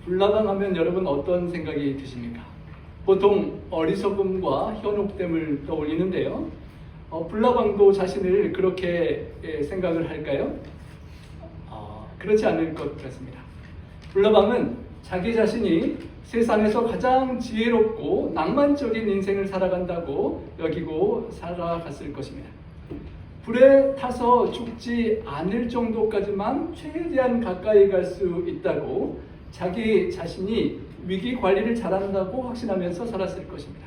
불나방 하면 여러분 어떤 생각이 드십니까? 보통 어리석음과 현혹됨을 떠올리는데요. 불나방도 자신을 그렇게 생각을 할까요? 그렇지 않을 것 같습니다. 불나방은 자기 자신이 세상에서 가장 지혜롭고 낭만적인 인생을 살아간다고 여기고 살아갔을 것입니다. 불에 타서 죽지 않을 정도까지만 최대한 가까이 갈 수 있다고 자기 자신이 위기 관리를 잘한다고 확신하면서 살았을 것입니다.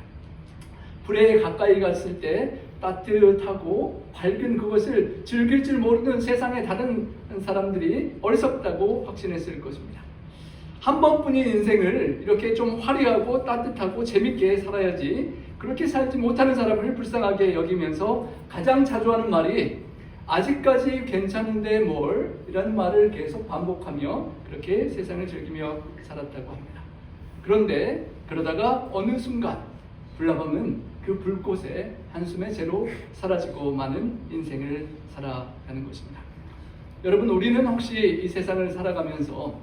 불에 가까이 갔을 때 따뜻하고 밝은 그것을 즐길 줄 모르는 세상의 다른 사람들이 어리석다고 확신했을 것입니다. 한 번뿐인 인생을 이렇게 좀 화려하고 따뜻하고 재밌게 살아야지 그렇게 살지 못하는 사람을 불쌍하게 여기면서 가장 자주 하는 말이 아직까지 괜찮은데 뭘? 이라는 말을 계속 반복하며 그렇게 세상을 즐기며 살았다고 합니다. 그런데 그러다가 어느 순간 불나방은 그 불꽃에 한숨의 채로 사라지고 마는 인생을 살아가는 것입니다. 여러분, 우리는 혹시 이 세상을 살아가면서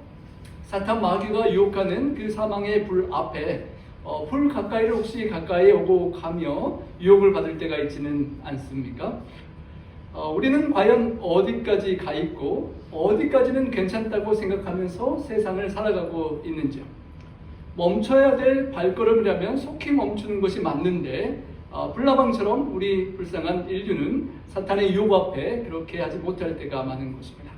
사탄 마귀가 유혹하는 그 사망의 불 앞에 불 가까이를 혹시 가까이 오고 가며 유혹을 받을 때가 있지는 않습니까? 우리는 과연 어디까지 가 있고 어디까지는 괜찮다고 생각하면서 세상을 살아가고 있는지요? 멈춰야 될 발걸음이라면 속히 멈추는 것이 맞는데 불나방처럼 우리 불쌍한 인류는 사탄의 유혹 앞에 그렇게 하지 못할 때가 많은 것입니다.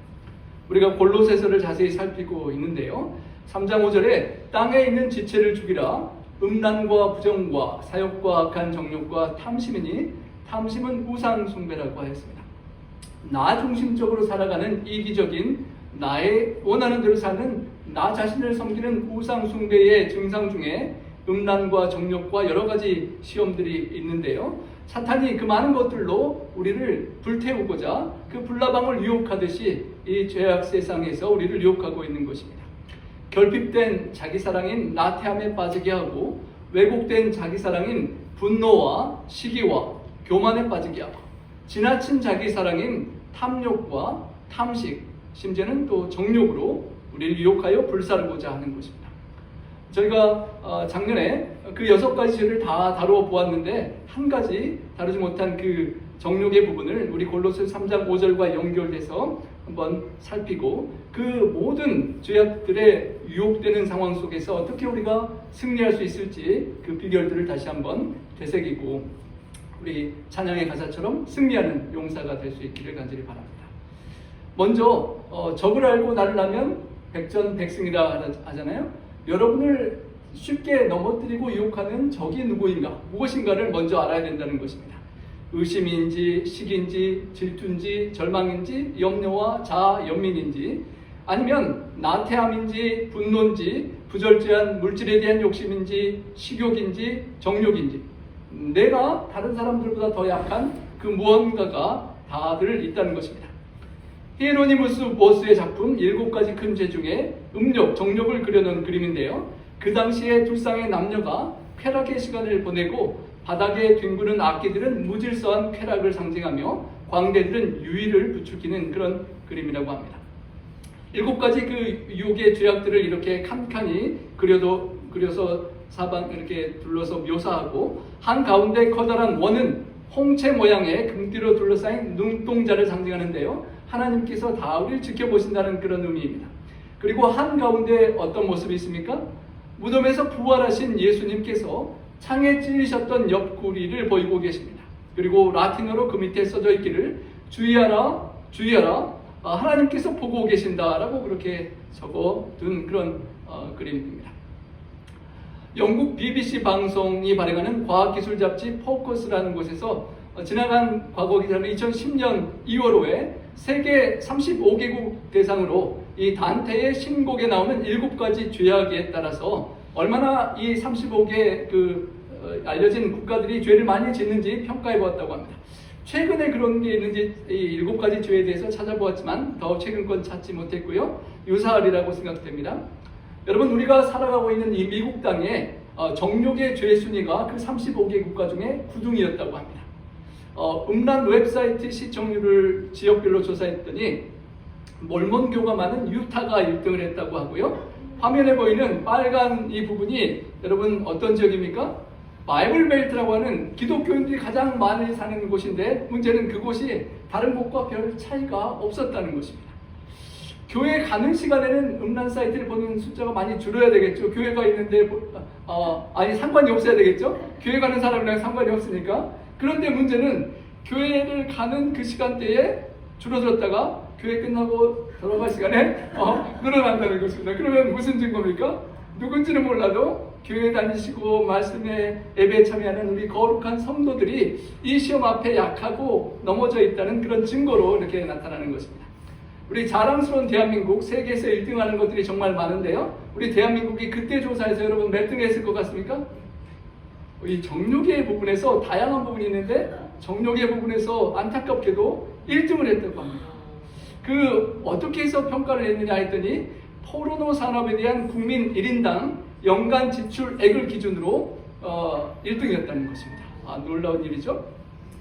우리가 골로새서를 자세히 살피고 있는데요. 3장 5절에 땅에 있는 지체를 죽이라 음란과 부정과 사욕과 악한 정욕과 탐심이니 탐심은 우상 숭배라고 하였습니다. 나 중심적으로 살아가는 이기적인 나의 원하는 대로 사는 나 자신을 섬기는 우상 숭배의 증상 중에 음란과 정욕과 여러 가지 시험들이 있는데요. 사탄이 그 많은 것들로 우리를 불태우고자 그 불나방을 유혹하듯이 이 죄악 세상에서 우리를 유혹하고 있는 것입니다. 결핍된 자기사랑인 나태함에 빠지게 하고 왜곡된 자기사랑인 분노와 시기와 교만에 빠지게 하고 지나친 자기사랑인 탐욕과 탐식, 심지어는 또 정욕으로 우리를 유혹하여 불사르고자 하는 것입니다. 저희가 작년에 그 6가지 죄를 다 다루어 보았는데 한 가지 다루지 못한 그 정욕의 부분을 우리 골로새 3장 5절과 연결돼서 한번 살피고 그 모든 죄악들의 유혹되는 상황 속에서 어떻게 우리가 승리할 수 있을지 그 비결들을 다시 한번 되새기고 우리 찬양의 가사처럼 승리하는 용사가 될 수 있기를 간절히 바랍니다. 먼저 적을 알고 나를 알면 백전백승이라 하잖아요. 여러분을 쉽게 넘어뜨리고 유혹하는 적이 누구인가, 무엇인가를 먼저 알아야 된다는 것입니다. 의심인지, 시기인지, 질투인지, 절망인지, 염려와 자아, 연민인지, 아니면 나태함인지, 분노인지, 부절제한 물질에 대한 욕심인지, 식욕인지, 정욕인지, 내가 다른 사람들보다 더 약한 그 무언가가 다들 있다는 것입니다. 히에로니무스 보스의 작품 7가지 큰 죄 중에 음욕, 정욕을 그려놓은 그림인데요. 그 당시에 두 쌍의 남녀가 쾌락의 시간을 보내고 바닥에 뒹구는 악기들은 무질서한 쾌락을 상징하며 광대들은 유의를 부추기는 그런 그림이라고 합니다. 7가지 그 유혹의 죄악들을 이렇게 칸칸이 그려서 사방 이렇게 둘러서 묘사하고 한가운데 커다란 원은 홍채 모양의 금띠로 둘러싸인 눈동자를 상징하는데요. 하나님께서 다 우리를 지켜보신다는 그런 의미입니다. 그리고 한가운데 어떤 모습이 있습니까? 무덤에서 부활하신 예수님께서 창에 찔리셨던 옆구리를 보이고 계십니다. 그리고 라틴어로 그 밑에 써져 있기를 주의하라, 주의하라, 하나님께서 보고 계신다라고 그렇게 적어둔 그런 그림입니다. 영국 BBC 방송이 발행하는 과학기술 잡지 포커스라는 곳에서 지나간 과거 기사는 2010년 2월호에 세계 35개국 대상으로 이 단테의 신곡에 나오는 7가지 죄악에 따라서 얼마나 이 35개 알려진 국가들이 죄를 많이 짓는지 평가해 보았다고 합니다. 최근에 그런 게 있는지 이 7가지 죄에 대해서 찾아보았지만 더 최근 건 찾지 못했고요. 유사하리라고 생각됩니다. 여러분, 우리가 살아가고 있는 이 미국 땅에 정욕의 죄 순위가 그 35개 국가 중에 9등이었다고 합니다. 음란 웹사이트 시청률을 지역별로 조사했더니 몰몬교가 많은 유타가 1등을 했다고 하고요. 화면에 보이는 빨간 이 부분이 여러분 어떤 지역입니까? 바이블 벨트라고 하는 기독교인들이 가장 많이 사는 곳인데 문제는 그곳이 다른 곳과 별 차이가 없었다는 것입니다. 교회 가는 시간에는 음란 사이트를 보는 숫자가 많이 줄어야 되겠죠. 교회가 있는데 상관이 없어야 되겠죠. 교회 가는 사람이랑 상관이 없으니까. 그런데 문제는 교회를 가는 그 시간대에 줄어들었다가 교회 끝나고 돌아갈 시간에 늘어난다는 것입니다. 그러면 무슨 증거입니까? 누군지는 몰라도 교회 다니시고 말씀에 예배에 참여하는 우리 거룩한 성도들이 이 시험 앞에 약하고 넘어져 있다는 그런 증거로 이렇게 나타나는 것입니다. 우리 자랑스러운 대한민국, 세계에서 1등하는 것들이 정말 많은데요. 우리 대한민국이 그때 조사에서 여러분 몇 등 했을 것 같습니까? 이 정욕의 부분에서 다양한 부분이 있는데 정욕의 부분에서 안타깝게도 1등을 했다고 합니다. 어떻게 해서 평가를 했느냐 했더니 포르노 산업에 대한 국민 1인당 연간 지출액을 기준으로 1등이었다는 것입니다. 놀라운 일이죠.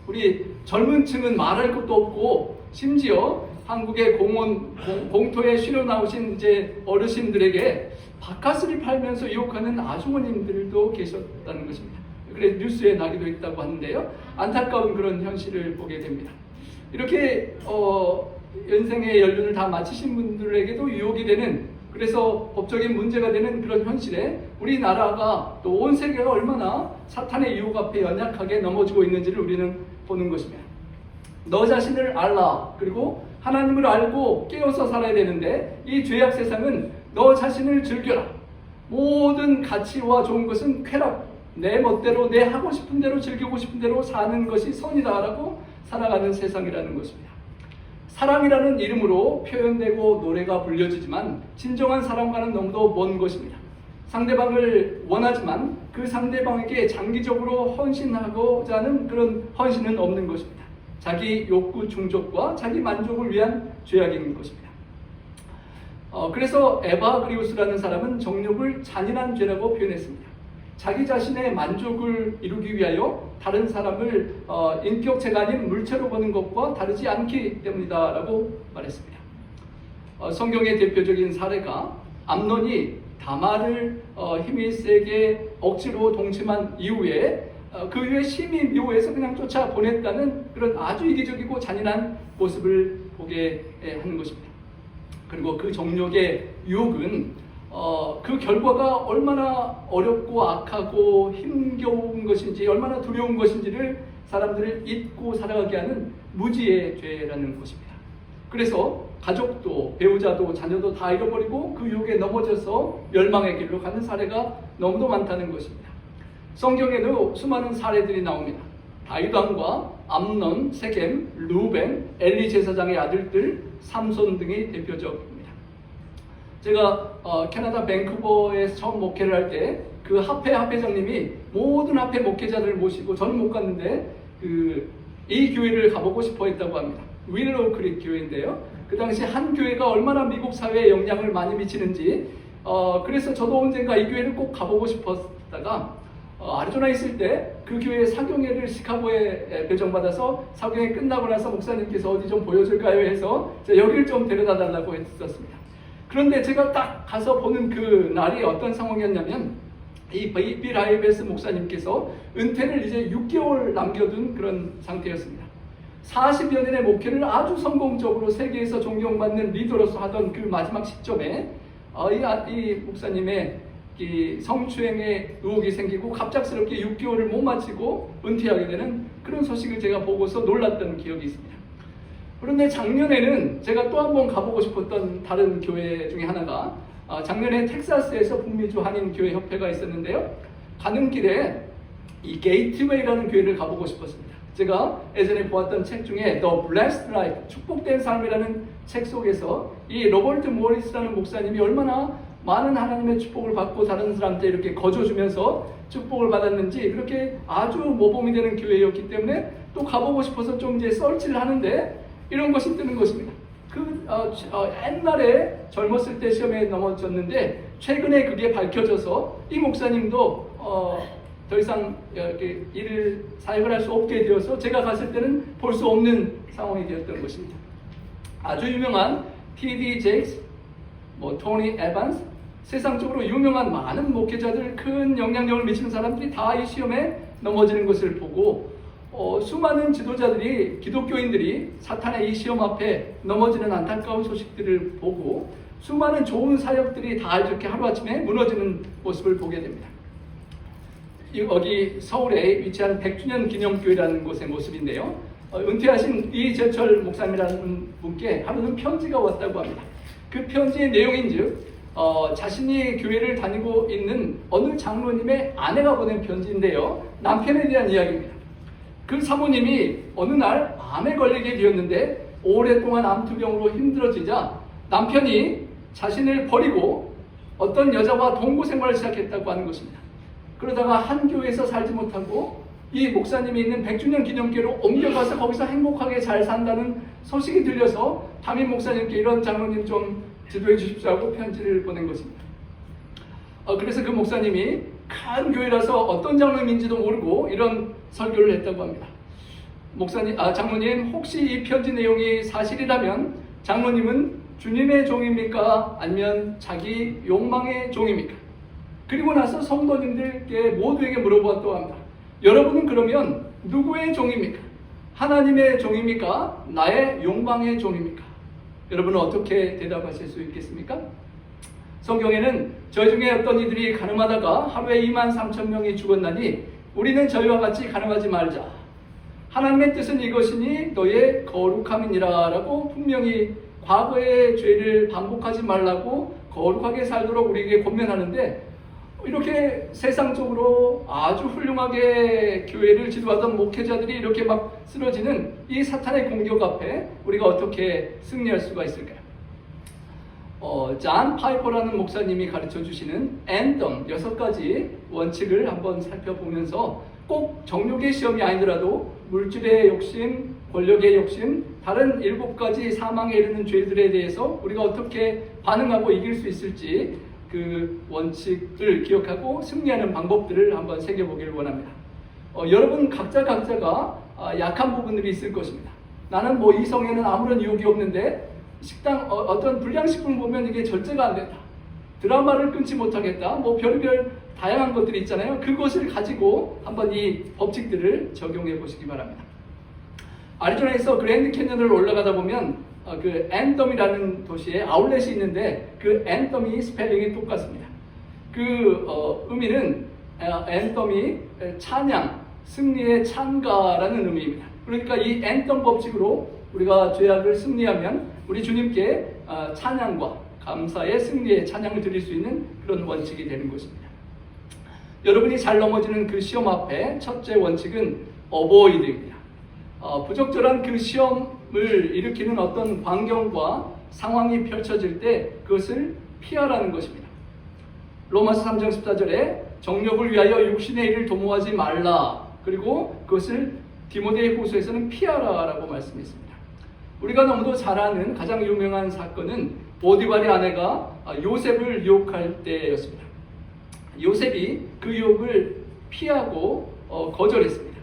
우리 젊은 층은 말할 것도 없고 심지어 한국의 공토에 쉬러 나오신 이제 어르신들에게 바카스를 팔면서 유혹하는 아주머님들도 계셨다는 것입니다. 그래 뉴스에 나기도 했다고 하는데요. 안타까운 그런 현실을 보게 됩니다. 이렇게 연생의 연륜을 다 마치신 분들에게도 유혹이 되는, 그래서 법적인 문제가 되는 그런 현실에 우리나라가 또 온 세계가 얼마나 사탄의 유혹 앞에 연약하게 넘어지고 있는지를 우리는 보는 것입니다. 너 자신을 알라, 그리고 하나님을 알고 깨어서 살아야 되는데 이 죄악 세상은 너 자신을 즐겨라. 모든 가치와 좋은 것은 쾌락, 내 멋대로 내 하고 싶은 대로 즐기고 싶은 대로 사는 것이 선이다라고 살아가는 세상이라는 것입니다. 사랑이라는 이름으로 표현되고 노래가 불려지지만 진정한 사랑과는 너무도 먼 것입니다. 상대방을 원하지만 그 상대방에게 장기적으로 헌신하고자 하는 그런 헌신은 없는 것입니다. 자기 욕구 충족과 자기 만족을 위한 죄악인 것입니다. 그래서 에바그리우스라는 사람은 정욕을 잔인한 죄라고 표현했습니다. 자기 자신의 만족을 이루기 위하여 다른 사람을 인격체가 아닌 물체로 보는 것과 다르지 않기 때문이다 라고 말했습니다. 성경의 대표적인 사례가 암논이 다말을 힘이 세게 억지로 동침한 이후에 그 후에 심히 미워해서 그냥 쫓아보냈다는 그런 아주 이기적이고 잔인한 모습을 보게 하는 것입니다. 그리고 그 정욕의 유혹은 그 결과가 얼마나 어렵고 악하고 힘겨운 것인지, 얼마나 두려운 것인지를 사람들을 잊고 살아가게 하는 무지의 죄라는 것입니다. 그래서 가족도 배우자도 자녀도 다 잃어버리고 그 유혹에 넘어져서 멸망의 길로 가는 사례가 너무도 많다는 것입니다. 성경에도 수많은 사례들이 나옵니다. 다윗 왕과 암논, 세겜, 루벤, 엘리 제사장의 아들들, 삼손 등이 대표적입니다. 제가 캐나다 밴쿠버에서 처음 목회를 할 때 그 합회장님이 모든 합회 목회자들을 모시고, 저는 못 갔는데 이 교회를 가보고 싶어 했다고 합니다. 윌로우 크릭 교회인데요. 그 당시 한 교회가 얼마나 미국 사회에 영향을 많이 미치는지, 그래서 저도 언젠가 이 교회를 꼭 가보고 싶었다가 아리조나에 있을 때 그 교회 사경회를 시카고에 배정받아서 사경회 끝나고 나서 목사님께서 어디 좀 보여줄까요 해서 여기를 좀 데려다 달라고 했었습니다. 그런데 제가 딱 가서 보는 그 날이 어떤 상황이었냐면, 이 빌 하이베스 목사님께서 은퇴를 이제 6개월 남겨둔 그런 상태였습니다. 40여 년의 목회를 아주 성공적으로 세계에서 존경받는 리더로서 하던 그 마지막 시점에 이 목사님의 이 성추행의 의혹이 생기고 갑작스럽게 6개월을 못 마치고 은퇴하게 되는 그런 소식을 제가 보고서 놀랐던 기억이 있습니다. 그런데 작년에는 제가 또 한 번 가보고 싶었던 다른 교회 중에 하나가, 작년에 텍사스에서 북미주 한인교회 협회가 있었는데요. 가는 길에 이 게이트웨이라는 교회를 가보고 싶었습니다. 제가 예전에 보았던 책 중에 The Blessed Life, 축복된 삶이라는 책 속에서 이 로버트 모리스라는 목사님이 얼마나 많은 하나님의 축복을 받고 다른 사람한테 이렇게 거저주면서 축복을 받았는지, 그렇게 아주 모범이 되는 교회였기 때문에 또 가보고 싶어서 좀 이제 서치를 하는데 이런 것이 뜨는 것입니다. 옛날에 젊었을 때 시험에 넘어졌는데 최근에 그게 밝혀져서 이 목사님도 더 이상 이렇게 사역을 할 수 없게 되어서 제가 갔을 때는 볼 수 없는 상황이 되었던 것입니다. 아주 유명한 T.D. 제익스, 토니 에반스, 세상적으로 유명한 많은 목회자들, 큰 영향력을 미치는 사람들이 다 이 시험에 넘어지는 것을 보고 수많은 지도자들이, 기독교인들이 사탄의 이 시험 앞에 넘어지는 안타까운 소식들을 보고 수많은 좋은 사역들이 다 이렇게 하루아침에 무너지는 모습을 보게 됩니다. 여기 서울에 위치한 100주년 기념교회라는 곳의 모습인데요. 은퇴하신 이재철 목사님이라는 분께 하루는 편지가 왔다고 합니다. 그 편지의 내용인즉 자신이 교회를 다니고 있는 어느 장로님의 아내가 보낸 편지인데요. 남편에 대한 이야기입니다. 그 사모님이 어느 날 암에 걸리게 되었는데 오랫동안 암투병으로 힘들어지자 남편이 자신을 버리고 어떤 여자와 동거 생활을 시작했다고 하는 것입니다. 그러다가 한 교회에서 살지 못하고 이 목사님이 있는 100주년 기념교회로 옮겨가서 거기서 행복하게 잘 산다는 소식이 들려서 담임 목사님께 이런 장로님 좀 지도해 주십시오 하고 편지를 보낸 것입니다. 그래서 그 목사님이 큰 교회라서 어떤 장로님인지도 모르고 이런 설교를 했다고 합니다. 장로님, 혹시 이 편지 내용이 사실이라면 장로님은 주님의 종입니까? 아니면 자기 욕망의 종입니까? 그리고 나서 성도님들께 모두에게 물어보았다고 합니다. 여러분은 그러면 누구의 종입니까? 하나님의 종입니까? 나의 욕망의 종입니까? 여러분은 어떻게 대답하실 수 있겠습니까? 성경에는 저희 중에 어떤 이들이 가늠하다가 하루에 23,000명이 죽었나니 우리는 저희와 같이 가늠하지 말자. 하나님의 뜻은 이것이니 너의 거룩함이니라 라고 분명히 과거의 죄를 반복하지 말라고 거룩하게 살도록 우리에게 권면하는데, 이렇게 세상적으로 아주 훌륭하게 교회를 지도하던 목회자들이 이렇게 막 쓰러지는 이 사탄의 공격 앞에 우리가 어떻게 승리할 수가 있을까요? 잔 파이퍼라는 목사님이 가르쳐 주시는 앤덤 6가지 원칙을 한번 살펴보면서 꼭 정욕의 시험이 아니더라도 물질의 욕심, 권력의 욕심, 다른 7가지 사망에 이르는 죄들에 대해서 우리가 어떻게 반응하고 이길 수 있을지 그 원칙을 기억하고 승리하는 방법들을 한번 새겨보기를 원합니다. 여러분 각자가 약한 부분들이 있을 것입니다. 나는 뭐 이성에는 아무런 유혹이 없는데 식당 어떤 불량식품을 보면 이게 절제가 안 된다. 드라마를 끊지 못하겠다. 뭐 별의별 다양한 것들이 있잖아요. 그것을 가지고 한번 이 법칙들을 적용해 보시기 바랍니다. 아리조나에서 그랜드 캐년을 올라가다 보면 그 앤덤이라는 도시에 아울렛이 있는데 그 앤덤이 스펠링이 똑같습니다. 그 의미는 앤덤이 찬양, 승리의 찬가라는 의미입니다. 그러니까 이 앤덤 법칙으로 우리가 죄악을 승리하면 우리 주님께 찬양과 감사의 승리의 찬양을 드릴 수 있는 그런 원칙이 되는 것입니다. 여러분이 잘 넘어지는 그 시험 앞에 첫째 원칙은 어보이드입니다. 부적절한 그 시험을 일으키는 어떤 광경과 상황이 펼쳐질 때 그것을 피하라는 것입니다. 로마서 3장 14절에 정욕을 위하여 육신의 일을 도모하지 말라. 그리고 그것을 디모데 후서에서는 피하라 라고 말씀했습니다. 우리가 너무도 잘 아는 가장 유명한 사건은 보디발의 아내가 요셉을 유혹할 때였습니다. 요셉이 그 유혹을 피하고 거절했습니다.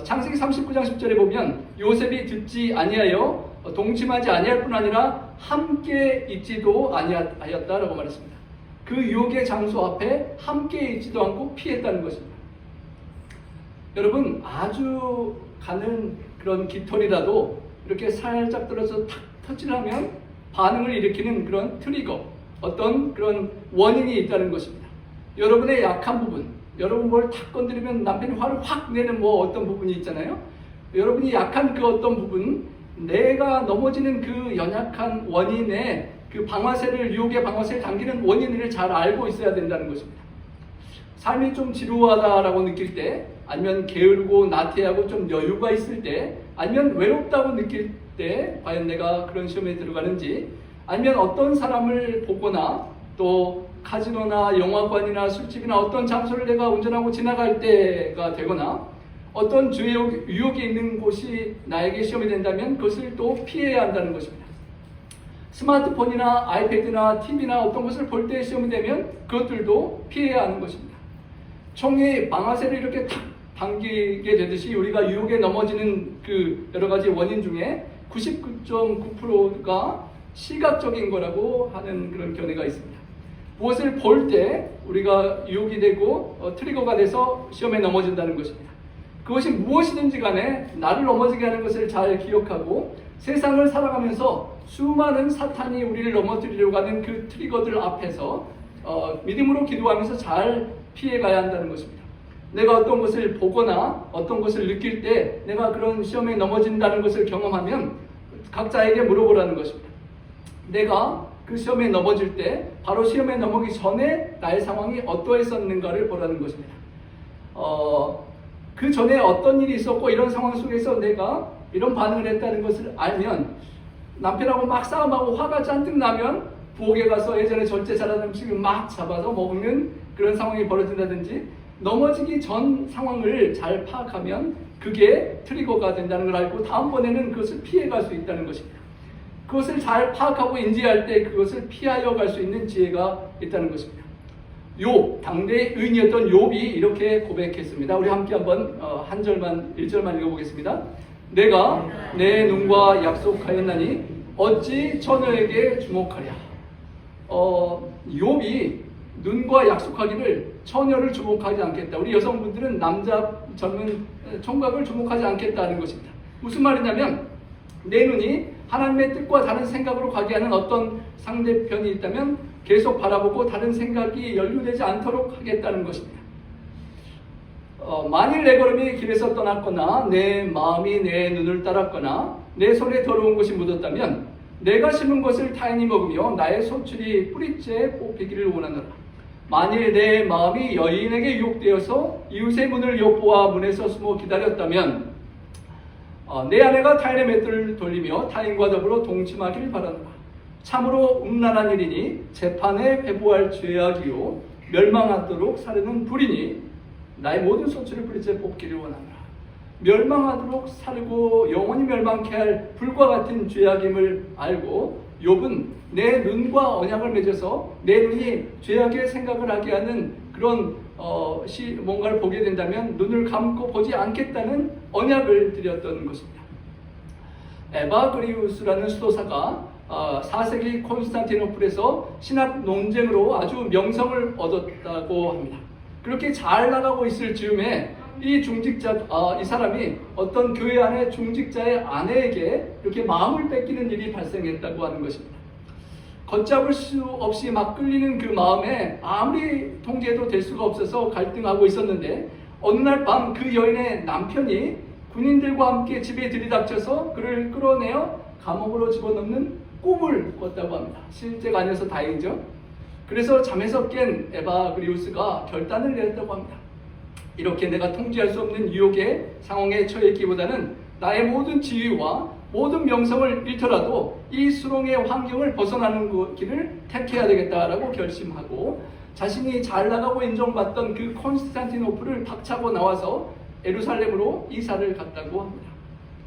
창세기 39장 10절에 보면 요셉이 듣지 아니하여 동침하지 아니할 뿐 아니라 함께 있지도 아니하였다라고 말했습니다. 그 유혹의 장소 앞에 함께 있지도 않고 피했다는 것입니다. 여러분, 아주 가는 그런 깃털이라도 이렇게 살짝 들어서 탁 터치하면 반응을 일으키는 그런 트리거, 어떤 그런 원인이 있다는 것입니다. 여러분의 약한 부분, 여러분 뭘 탁 건드리면 남편이 화를 확 내는 뭐 어떤 부분이 있잖아요. 여러분이 약한 그 어떤 부분, 내가 넘어지는 그 연약한 원인의 그 방아쇠를, 유혹의 방아쇠를 당기는 원인을 잘 알고 있어야 된다는 것입니다. 삶이 좀 지루하다라고 느낄 때, 아니면 게으르고 나태하고 좀 여유가 있을 때, 아니면 외롭다고 느낄 때 과연 내가 그런 시험에 들어가는지, 아니면 어떤 사람을 보거나 또 카지노나 영화관이나 술집이나 어떤 장소를 내가 운전하고 지나갈 때가 되거나 어떤 유혹이 있는 곳이 나에게 시험이 된다면 그것을 또 피해야 한다는 것입니다. 스마트폰이나 아이패드나 TV나 어떤 것을 볼 때 시험이 되면 그것들도 피해야 하는 것입니다. 총의 방아쇠를 이렇게 탁 당기게 되듯이 우리가 유혹에 넘어지는 그 여러 가지 원인 중에 99.9%가 시각적인 거라고 하는 그런 견해가 있습니다. 무엇을 볼 때 우리가 유혹이 되고 트리거가 돼서 시험에 넘어진다는 것입니다. 그것이 무엇이든지 간에 나를 넘어지게 하는 것을 잘 기억하고 세상을 살아가면서 수많은 사탄이 우리를 넘어뜨리려고 하는 그 트리거들 앞에서 믿음으로 기도하면서 잘 피해가야 한다는 것입니다. 내가 어떤 것을 보거나 어떤 것을 느낄 때 내가 그런 시험에 넘어진다는 것을 경험하면 각자에게 물어보라는 것입니다. 내가 그 시험에 넘어질 때 바로 시험에 넘어기 전에 나의 상황이 어떠했었는가를 보라는 것입니다. 그 전에 어떤 일이 있었고 이런 상황 속에서 내가 이런 반응을 했다는 것을 알면 남편하고 막 싸움하고 화가 잔뜩 나면 부엌에 가서 예전에 절제 잘하는 음식을 막 잡아서 먹는 그런 상황이 벌어진다든지 넘어지기 전 상황을 잘 파악하면 그게 트리거가 된다는 걸 알고 다음번에는 그것을 피해갈 수 있다는 것입니다. 그것을 잘 파악하고 인지할 때 그것을 피하여 갈 수 있는 지혜가 있다는 것입니다. 욥, 당대의 의인이었던 욥이 이렇게 고백했습니다. 우리 함께 한번 한 절만 1절만 읽어보겠습니다. 내가 내 눈과 약속하였나니 어찌 처녀에게 주목하랴. 욥이 눈과 약속하기를 처녀를 주목하지 않겠다. 우리 여성분들은 남자 젊은 총각을 주목하지 않겠다는 것입니다. 무슨 말이냐면 내 눈이 하나님의 뜻과 다른 생각으로 가게 하는 어떤 상대편이 있다면 계속 바라보고 다른 생각이 연루되지 않도록 하겠다는 것입니다. 만일 내 걸음이 길에서 떠났거나 내 마음이 내 눈을 따랐거나 내 손에 더러운 것이 묻었다면 내가 심은 것을 타인이 먹으며 나의 소출이 뿌리째 뽑히기를 원하노라. 만일 내 마음이 여인에게 유혹되어서 이웃의 문을 엿보아 문에서 숨어 기다렸다면 내 아내가 타인의 맷돌을 돌리며 타인과 더불어 동침하기를 바라노라. 참으로 음란한 일이니 재판에 회부할 죄악이요 멸망하도록 사르는 불이니 나의 모든 소출을 뿌리째 뽑기를 원하노라. 멸망하도록 사르고 영원히 멸망케 할 불과 같은 죄악임을 알고 욥은 내 눈과 언약을 맺어서 내 눈이 죄악의 생각을 하게 하는 그런 뭔가를 보게 된다면 눈을 감고 보지 않겠다는 언약을 드렸던 것입니다. 에바그리우스라는 수도사가 4세기 콘스탄티노플에서 신학 논쟁으로 아주 명성을 얻었다고 합니다. 그렇게 잘 나가고 있을 즈음에 이 사람이 어떤 교회 안에 중직자의 아내에게 이렇게 마음을 뺏기는 일이 발생했다고 하는 것입니다. 걷잡을 수 없이 막 끌리는 그 마음에 아무리 통제해도 될 수가 없어서 갈등하고 있었는데 어느 날 밤 그 여인의 남편이 군인들과 함께 집에 들이닥쳐서 그를 끌어내어 감옥으로 집어넣는 꿈을 꿨다고 합니다. 실제가 아니어서 다행이죠. 그래서 잠에서 깬 에바그리우스가 결단을 내렸다고 합니다. 이렇게 내가 통제할 수 없는 유혹의 상황에 처했기보다는 나의 모든 지위와 모든 명성을 잃더라도 이 수렁의 환경을 벗어나는 길을 택해야 되겠다라고 결심하고 자신이 잘 나가고 인정받던 그 콘스탄티노플을 박차고 나와서 예루살렘으로 이사를 갔다고 합니다.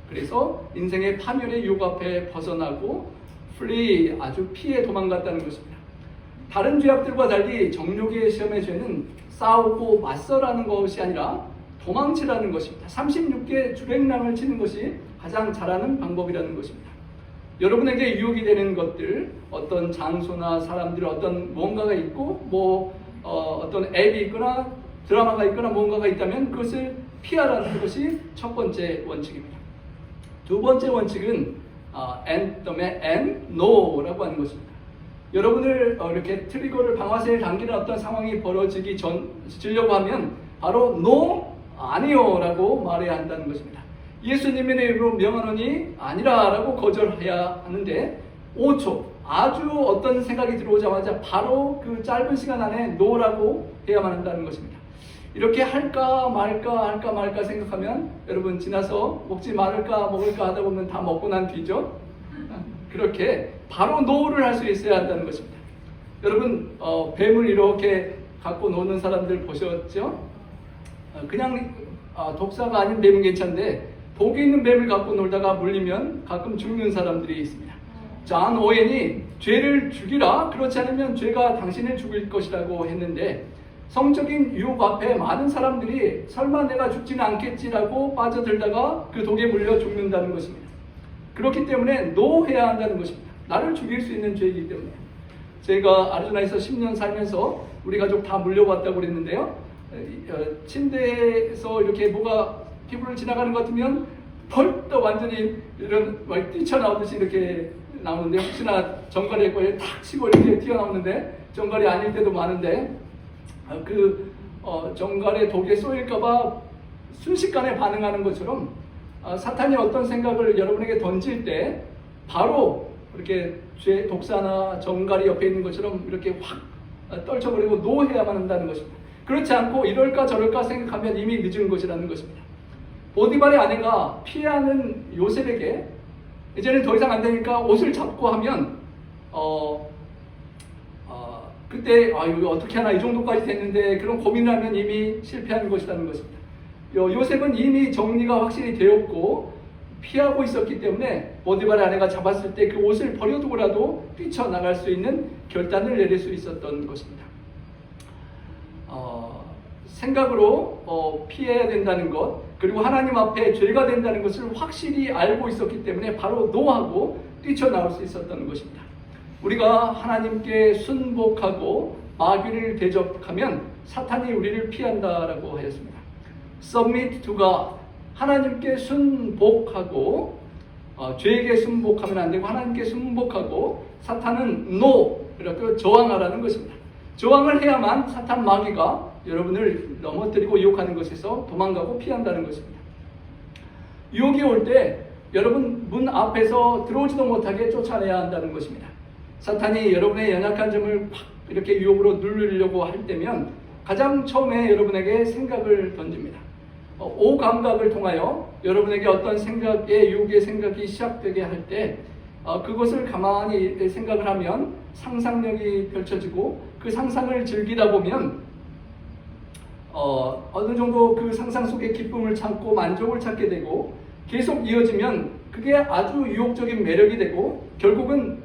그래서 인생의 파멸의 유혹 앞에 벗어나고 아주 피해 도망갔다는 것입니다. 다른 죄악들과 달리 정욕의 시험의 죄는 싸우고 맞서라는 것이 아니라 도망치라는 것입니다. 36개 주랭랑을 치는 것이 가장 잘하는 방법이라는 것입니다. 여러분에게 유혹이 되는 것들, 어떤 장소나 사람들, 어떤 뭔가가 있고 어떤 앱이 있거나 드라마가 있거나 뭔가가 있다면 그것을 피하라는 것이 첫 번째 원칙입니다. 두 번째 원칙은 NO라고 하는 것입니다. 여러분을 이렇게 트리거를 방아쇠를 당기는 어떤 상황이 벌어지기 전지려고 하면 바로 NO, 아니요 라고 말해야 한다는 것입니다. 예수님의 이름으로 명하노니 아니라 라고 거절해야 하는데 5초 아주 어떤 생각이 들어오자마자 바로 그 짧은 시간 안에 NO라고 해야만 한다는 것입니다. 이렇게 할까 말까 생각하면 여러분 지나서 먹지 말을까 먹을까 하다 보면 다 먹고 난 뒤죠. 그렇게 바로 노를 할 수 있어야 한다는 것입니다. 여러분 뱀을 이렇게 갖고 노는 사람들 보셨죠? 그냥 독사가 아닌 뱀은 괜찮은데 독이 있는 뱀을 갖고 놀다가 물리면 가끔 죽는 사람들이 있습니다. 존 오웬이 죄를 죽이라, 그렇지 않으면 죄가 당신을 죽일 것이라고 했는데 성적인 유혹 앞에 많은 사람들이 설마 내가 죽지는 않겠지라고 빠져들다가 그 독에 물려 죽는다는 것입니다. 그렇기 때문에 노해야 한다는 것입니다. 나를 죽일 수 있는 죄이기 때문에. 제가 아리조나에서 10년 살면서 우리 가족 다 물려봤다고 그랬는데요. 침대에서 이렇게 뭐가 피부를 지나가는 것 같으면 벌떡 완전히 이런 막 뛰쳐나오듯이 이렇게 나오는데, 혹시나 정갈이 거에 탁 치고 이렇게 튀어나오는데 정갈이 아닐 때도 많은데, 정갈의 독에 쏘일까봐 순식간에 반응하는 것처럼 사탄이 어떤 생각을 여러분에게 던질 때 바로 이렇게 죄, 독사나 정갈이 옆에 있는 것처럼 이렇게 확 떨쳐버리고 노해야만 한다는 것입니다. 그렇지 않고 이럴까 저럴까 생각하면 이미 늦은 것이라는 것입니다. 보디발의 아내가 피하는 요셉에게 이제는 더 이상 안 되니까 옷을 잡고 하면 그때 이거 어떻게 하나, 이 정도까지 됐는데 그런 고민을 하면 이미 실패한 것이라는 것입니다. 요셉은 이미 정리가 확실히 되었고 피하고 있었기 때문에 보디발의 아내가 잡았을 때 그 옷을 버려두고라도 뛰쳐나갈 수 있는 결단을 내릴 수 있었던 것입니다. 생각으로 피해야 된다는 것, 그리고 하나님 앞에 죄가 된다는 것을 확실히 알고 있었기 때문에 바로 노하고 뛰쳐나올 수 있었던 것입니다. 우리가 하나님께 순복하고 마귀를 대적하면 사탄이 우리를 피한다라고 하였습니다. Submit to God, 하나님께 순복하고 죄에게 순복하면 안 되고 하나님께 순복하고, 사탄은 No, 이렇게 저항하라는 것입니다. 저항을 해야만 사탄 마귀가 여러분을 넘어뜨리고 유혹하는 것에서 도망가고 피한다는 것입니다. 유혹이 올 때 여러분 문 앞에서 들어오지도 못하게 쫓아내야 한다는 것입니다. 사탄이 여러분의 연약한 점을 팍 이렇게 유혹으로 누르려고 할 때면 가장 처음에 여러분에게 생각을 던집니다. 오감각을 통하여 여러분에게 어떤 생각의 유혹의 생각이 시작되게 할 때 그것을 가만히 생각을 하면 상상력이 펼쳐지고, 그 상상을 즐기다 보면 어느 정도 그 상상 속의 기쁨을 참고 만족을 찾게 되고, 계속 이어지면 그게 아주 유혹적인 매력이 되고 결국은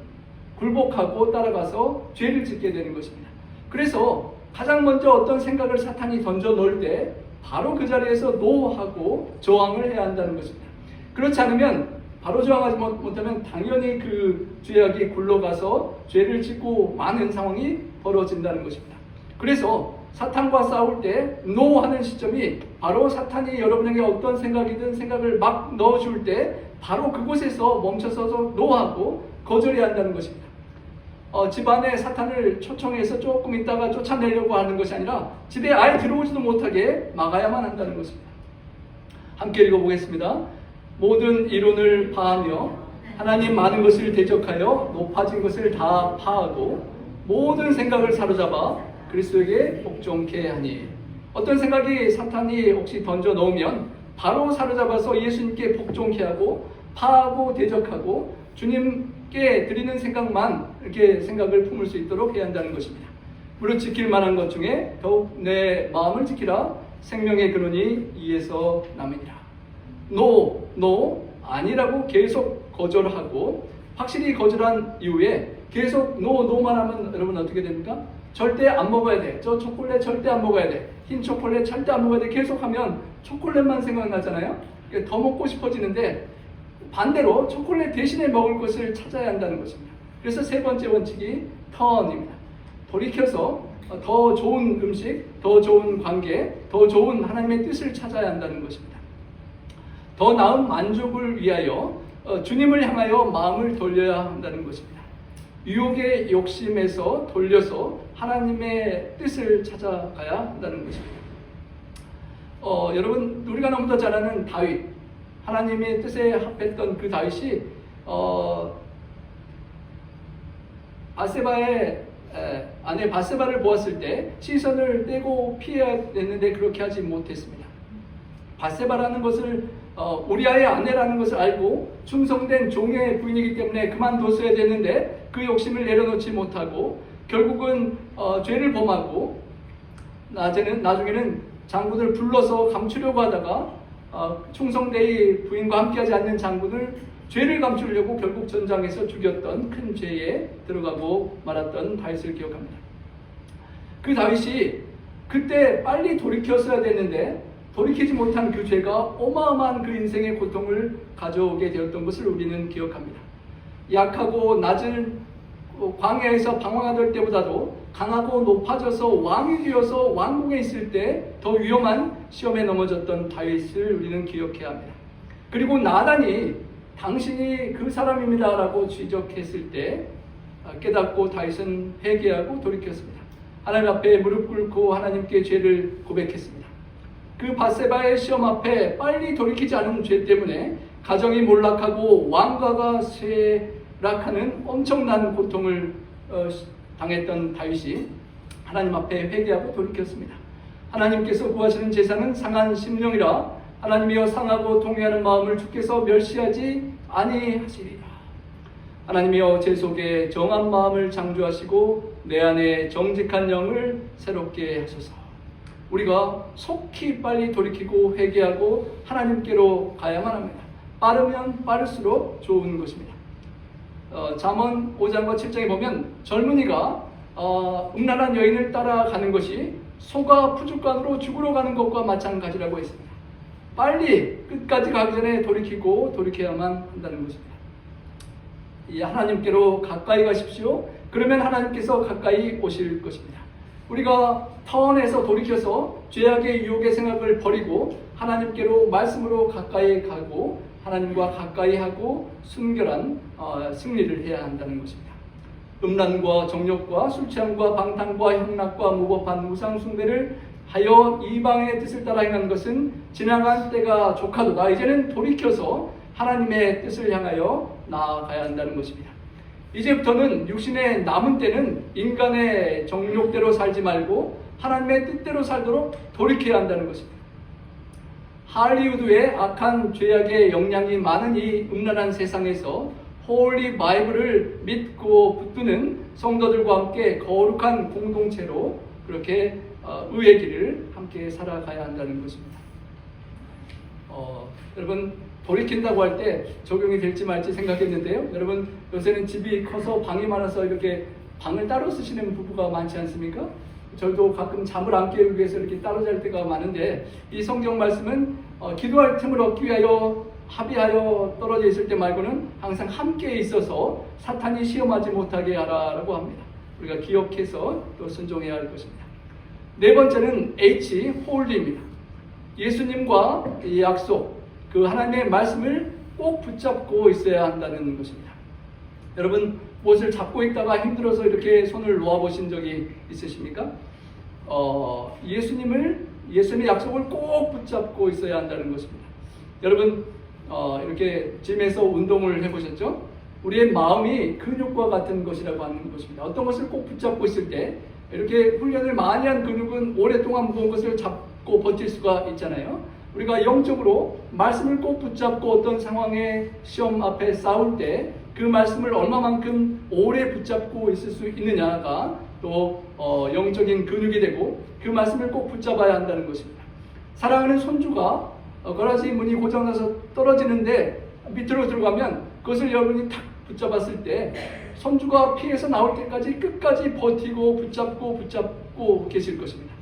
굴복하고 따라가서 죄를 짓게 되는 것입니다. 그래서 가장 먼저 어떤 생각을 사탄이 던져 놓을 때 바로 그 자리에서 노하고 저항을 해야 한다는 것입니다. 그렇지 않으면 바로 저항하지 못하면 당연히 그 죄악이 굴러가서 죄를 짓고 많은 상황이 벌어진다는 것입니다. 그래서 사탄과 싸울 때 노하는 시점이 바로 사탄이 여러분에게 어떤 생각이든 생각을 막 넣어줄 때 바로 그곳에서 멈춰서서 노하고 거절해야 한다는 것입니다. 집안에 사탄을 초청해서 조금 있다가 쫓아내려고 하는 것이 아니라 집에 아예 들어오지도 못하게 막아야만 한다는 것입니다. 함께 읽어보겠습니다. 모든 이론을 파하며 하나님 많은 것을 대적하여 높아진 것을 다 파하고 모든 생각을 사로잡아 그리스도에게 복종케 하니. 어떤 생각이 사탄이 혹시 던져 넣으면 바로 사로잡아서 예수님께 복종케 하고 파하고 대적하고 주님께 드리는 생각만 이렇게 생각을 품을 수 있도록 해야 한다는 것입니다. 무릇 지킬 만한 것 중에 더욱 내 마음을 지키라. 생명의 근원이 이에서 남으니라. No, 아니라고 계속 거절하고, 확실히 거절한 이후에 계속 no만 하면 여러분 어떻게 됩니까? 절대 안 먹어야 돼. 저 초콜릿 절대 안 먹어야 돼. 흰 초콜릿 절대 안 먹어야 돼. 계속하면 초콜릿만 생각나잖아요. 더 먹고 싶어지는데 반대로 초콜릿 대신에 먹을 것을 찾아야 한다는 것입니다. 그래서 세 번째 원칙이 turn입니다. 돌이켜서 더 좋은 음식, 더 좋은 관계, 더 좋은 하나님의 뜻을 찾아야 한다는 것입니다. 더 나은 만족을 위하여 주님을 향하여 마음을 돌려야 한다는 것입니다. 유혹의 욕심에서 돌려서 하나님의 뜻을 찾아가야 한다는 것입니다. 여러분, 우리가 너무도 잘 아는 다윗, 하나님의 뜻에 합했던 그 다윗이 바세바의 아내 바세바를 보았을 때 시선을 떼고 피해야 했는데 그렇게 하지 못했습니다. 바세바라는 것을 우리아의 아내라는 것을 알고 충성된 종의 부인이기 때문에 그만뒀어야 되는데 그 욕심을 내려놓지 못하고 결국은 죄를 범하고 나중에는 장군을 불러서 감추려고 하다가 충성대의 부인과 함께하지 않는 장군을 죄를 감추려고 결국 전장에서 죽였던 큰 죄에 들어가고 말았던 다윗을 기억합니다. 그 다윗이 그때 빨리 돌이켰어야 됐는데 돌이키지 못한 그 죄가 어마어마한 그 인생의 고통을 가져오게 되었던 것을 우리는 기억합니다. 약하고 낮은 광야에서 방황하던 때보다도 강하고 높아져서 왕이 되어서 왕궁에 있을 때 더 위험한 시험에 넘어졌던 다윗을 우리는 기억해야 합니다. 그리고 나단이 당신이 그 사람입니다 라고 지적했을 때 깨닫고 다윗은 회개하고 돌이켰습니다. 하나님 앞에 무릎 꿇고 하나님께 죄를 고백했습니다. 그 밧세바의 시험 앞에 빨리 돌이키지 않은 죄 때문에 가정이 몰락하고 왕가가 쇠락하는 엄청난 고통을 당했던 다윗이 하나님 앞에 회개하고 돌이켰습니다. 하나님께서 구하시는 제사는 상한 심령이라 하나님이여 상하고 동의하는 마음을 주께서 멸시하지 아니하시리라. 하나님이여 제 속에 정한 마음을 창조하시고 내 안에 정직한 영을 새롭게 하소서. 우리가 속히 빨리 돌이키고 회개하고 하나님께로 가야만 합니다. 빠르면 빠를수록 좋은 것입니다. 잠언 5장과 7장에 보면 젊은이가 음란한 여인을 따라가는 것이 소가 푸죽간으로 죽으러 가는 것과 마찬가지라고 했습니다. 빨리 끝까지 가기 전에 돌이켜야만 한다는 것입니다. 하나님께로 가까이 가십시오. 그러면 하나님께서 가까이 오실 것입니다. 우리가 터원에서 돌이켜서 죄악의 유혹의 생각을 버리고 하나님께로 말씀으로 가까이 가고 하나님과 가까이 하고 순결한 승리를 해야 한다는 것입니다. 음란과 정욕과 술취함과 방탕과 향락과 무법한 우상 숭배를 하여 이방의 뜻을 따라 행하는 것은 지나간 때가 조카도다. 이제는 돌이켜서 하나님의 뜻을 향하여 나아가야 한다는 것입니다. 이제부터는 육신의 남은 때는 인간의 정욕대로 살지 말고 하나님의 뜻대로 살도록 돌이켜야 한다는 것입니다. 할리우드의 악한 죄악의 영향이 많은 이 음란한 세상에서 홀리 바이블을 믿고 붙드는 성도들과 함께 거룩한 공동체로 그렇게 의의 길을 함께 살아가야 한다는 것입니다. 여러분 돌이킨다고 할 때 적용이 될지 말지 생각했는데요. 여러분 요새는 집이 커서 방이 많아서 이렇게 방을 따로 쓰시는 부부가 많지 않습니까? 저도 가끔 잠을 안 깨우기 위해서 이렇게 따로 잘 때가 많은데 이 성경 말씀은 기도할 틈을 얻기 위하여 합의하여 떨어져 있을 때 말고는 항상 함께 있어서 사탄이 시험하지 못하게 하라라고 합니다. 우리가 기억해서 또 순종해야 할 것입니다. 네 번째는 H, 홀리입니다. 예수님과 이 약속, 그 하나님의 말씀을 꼭 붙잡고 있어야 한다는 것입니다. 여러분 무엇을 잡고 있다가 힘들어서 이렇게 손을 놓아 보신 적이 있으십니까? 예수님의 약속을 꼭 붙잡고 있어야 한다는 것입니다. 여러분 이렇게 짐에서 운동을 해보셨죠? 우리의 마음이 근육과 같은 것이라고 하는 것입니다. 어떤 것을 꼭 붙잡고 있을 때 이렇게 훈련을 많이 한 근육은 오랫동안 무거운 것을 잡고 버틸 수가 있잖아요. 우리가 영적으로 말씀을 꼭 붙잡고 어떤 상황에 시험 앞에 싸울 때 그 말씀을 얼마만큼 오래 붙잡고 있을 수 있느냐가 또 영적인 근육이 되고 그 말씀을 꼭 붙잡아야 한다는 것입니다. 사랑하는 손주가 거라지 문이 고장나서 떨어지는데 밑으로 들어가면 그것을 여러분이 탁 붙잡았을 때 손주가 피해서 나올 때까지 끝까지 버티고 붙잡고 계실 것입니다.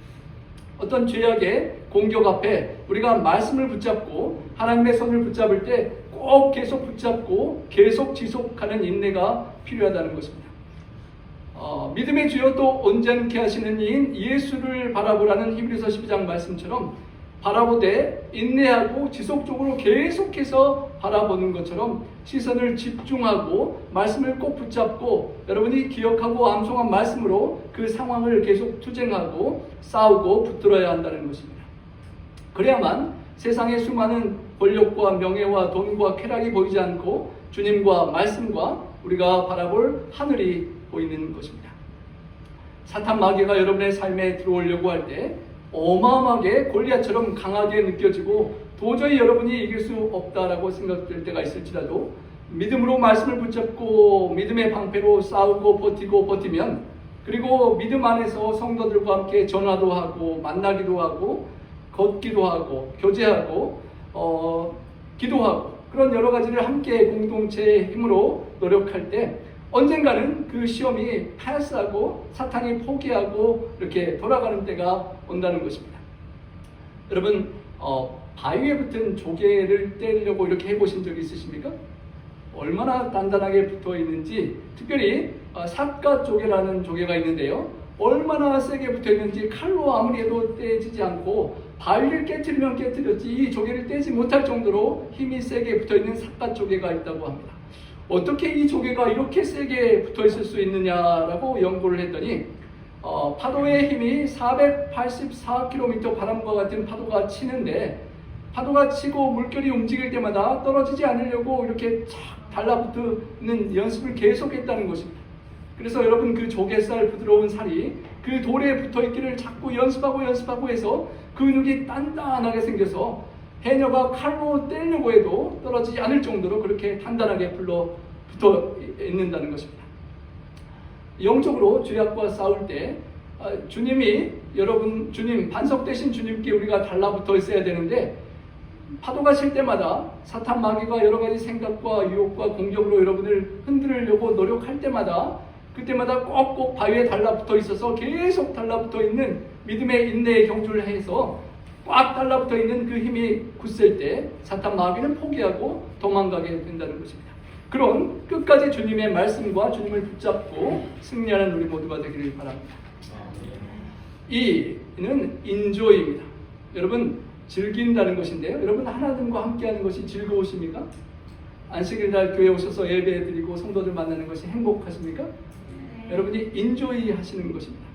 어떤 죄악의 공격 앞에 우리가 말씀을 붙잡고 하나님의 손을 붙잡을 때 꼭 계속 붙잡고 계속 지속하는 인내가 필요하다는 것입니다. 믿음의 주여 또 온전케 하시는 이인 예수를 바라보라는 히브리서 12장 말씀처럼 바라보되 인내하고 지속적으로 계속해서 바라보는 것처럼 시선을 집중하고 말씀을 꼭 붙잡고 여러분이 기억하고 암송한 말씀으로 그 상황을 계속 투쟁하고 싸우고 붙들어야 한다는 것입니다. 그래야만 세상의 수많은 권력과 명예와 돈과 쾌락이 보이지 않고 주님과 말씀과 우리가 바라볼 하늘이 보이는 것입니다. 사탄 마귀가 여러분의 삶에 들어오려고 할 때 어마어마하게 골리앗처럼 강하게 느껴지고 도저히 여러분이 이길 수 없다라고 생각될 때가 있을지라도 믿음으로 말씀을 붙잡고 믿음의 방패로 싸우고 버티면 그리고 믿음 안에서 성도들과 함께 전화도 하고 만나기도 하고 걷기도 하고 교제하고 기도하고 그런 여러 가지를 함께 공동체의 힘으로 노력할 때 언젠가는 그 시험이 패스하고 사탄이 포기하고 이렇게 돌아가는 때가 온다는 것입니다. 여러분 바위에 붙은 조개를 떼려고 이렇게 해보신 적이 있으십니까? 얼마나 단단하게 붙어 있는지 특별히 삿갓 조개라는 조개가 있는데요. 얼마나 세게 붙어있는지 칼로 아무리 해도 떼지지 않고 바위를 깨트리면 깨트렸지 이 조개를 떼지 못할 정도로 힘이 세게 붙어있는 삿갓 조개가 있다고 합니다. 어떻게 이 조개가 이렇게 세게 붙어있을 수 있느냐라고 연구를 했더니 파도의 힘이 484km 바람과 같은 파도가 치는데 파도가 치고 물결이 움직일 때마다 떨어지지 않으려고 이렇게 착 달라붙는 연습을 계속했다는 것입니다. 그래서 여러분 그 조개살 부드러운 살이 그 돌에 붙어있기를 자꾸 연습하고 해서 근육이 단단하게 생겨서 해녀가 칼로 떼려고 해도 떨어지지 않을 정도로 그렇게 단단하게 붙어 있는다는 것입니다. 영적으로 죄악과 싸울 때 주님 반석 되신 주님께 우리가 달라붙어 있어야 되는데 파도가 칠 때마다 사탄 마귀가 여러 가지 생각과 유혹과 공격으로 여러분을 흔들으려고 노력할 때마다 그때마다 꼭꼭 바위에 달라붙어 있어서 계속 달라붙어 있는 믿음의 인내의 경주를 해서 꽉 달라붙어 있는 그 힘이 굳을 때 사탄 마귀는 포기하고 도망가게 된다는 것입니다. 그런 끝까지 주님의 말씀과 주님을 붙잡고 승리하는 우리 모두가 되기를 바랍니다. 이는 인조입니다. 여러분 즐긴다는 것인데요. 여러분 하나님과 함께하는 것이 즐거우십니까? 안식일날 교회 오셔서 예배 드리고 성도들 만나는 것이 행복하십니까? 여러분이 인조이 하시는 것입니다.